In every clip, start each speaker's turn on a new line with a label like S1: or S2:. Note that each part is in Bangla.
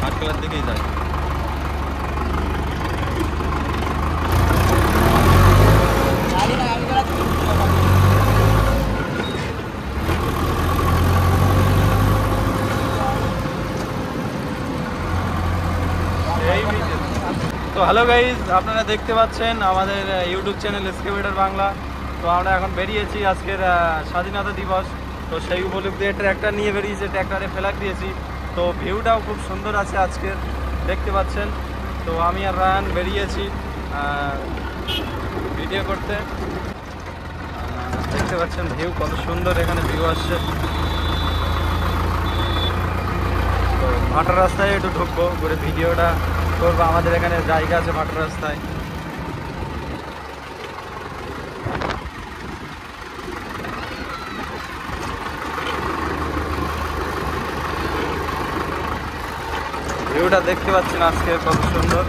S1: ভাটখোলার দিকেই যাই। তো হ্যালো গাইজ, আপনারা দেখতে পাচ্ছেন আমাদের ইউটিউব চ্যানেল এক্সকেভেটর বাংলা। তো আমরা এখন বেরিয়েছি আজকের স্বাধীনতা দিবস। তো সেই উপলক্ষে ট্র্যাক্টর নিয়ে বেরিয়েছি, ট্র্যাক্টরে ফ্ল্যাগ দিয়েছি। তো ভিউটাও খুব সুন্দর আছে আজকের, দেখতে পাচ্ছেন। তো আমি আর রায়ান বেরিয়েছি ভিডিও করতে। দেখতে পাচ্ছেন ভিউ কত সুন্দর, এখানে ভিউ আসছে। তো ভাটার রাস্তায় একটু ঢুকবো, ঘুরে ভিডিওটা করবো। আমাদের এখানে জায়গা আছে ভাটার রাস্তায়। ভিউটা দেখতে পাচ্ছেন আজকে কত সুন্দর।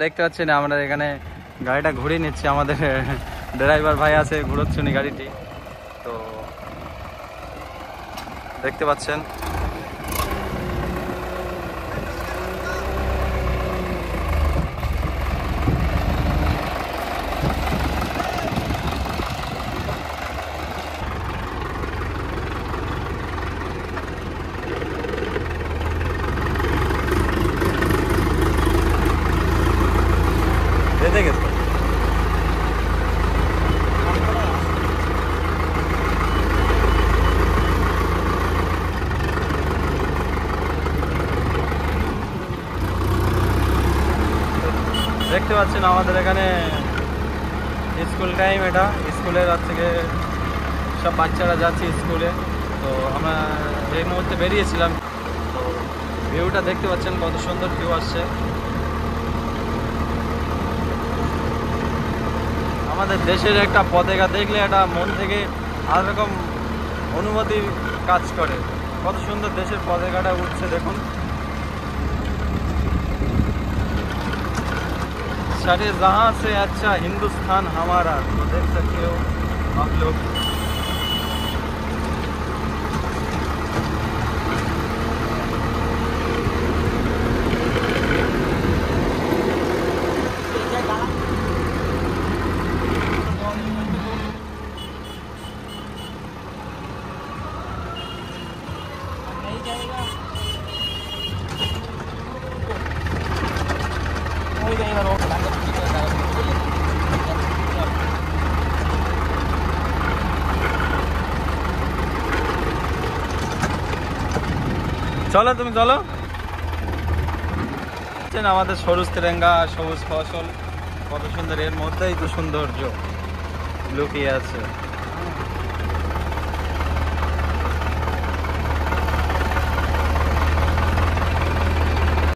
S1: দেখতে পাচ্ছেন আমরা এখানে গাড়িটা ঘুরিয়ে নিচ্ছি, আমাদের ড্রাইভার ভাই আছে, ঘুরোচ্ছেন গাড়িটি। তো দেখতে পাচ্ছেন বেঁধে গেছে। দেখতে পাচ্ছেন আমাদের এখানে স্কুল টাইম, এটা স্কুলের থেকে সব বাচ্চারা যাচ্ছে স্কুলে। তো আমরা এই মুহূর্তে বেরিয়েছিলাম। তো ভিউটা দেখতে পাচ্ছেন কত সুন্দর ভিউ আসছে। আমাদের দেশের একটা পতাকা দেখলে এটা মন থেকে আলাদা রকম অনুভূতি কাজ করে। কত সুন্দর দেশের পতাকাটা উঠছে দেখুন। सारे जहां से अच्छा हिंदुस्तान हमारा। तो देख सकते हो आप लोग। চলো তুমি চলো। আমাদের সবুজ তেরেঙ্গা, সবুজ ফসল কত সুন্দর, এর মধ্যেই তো সৌন্দর্য লুকিয়ে আছে।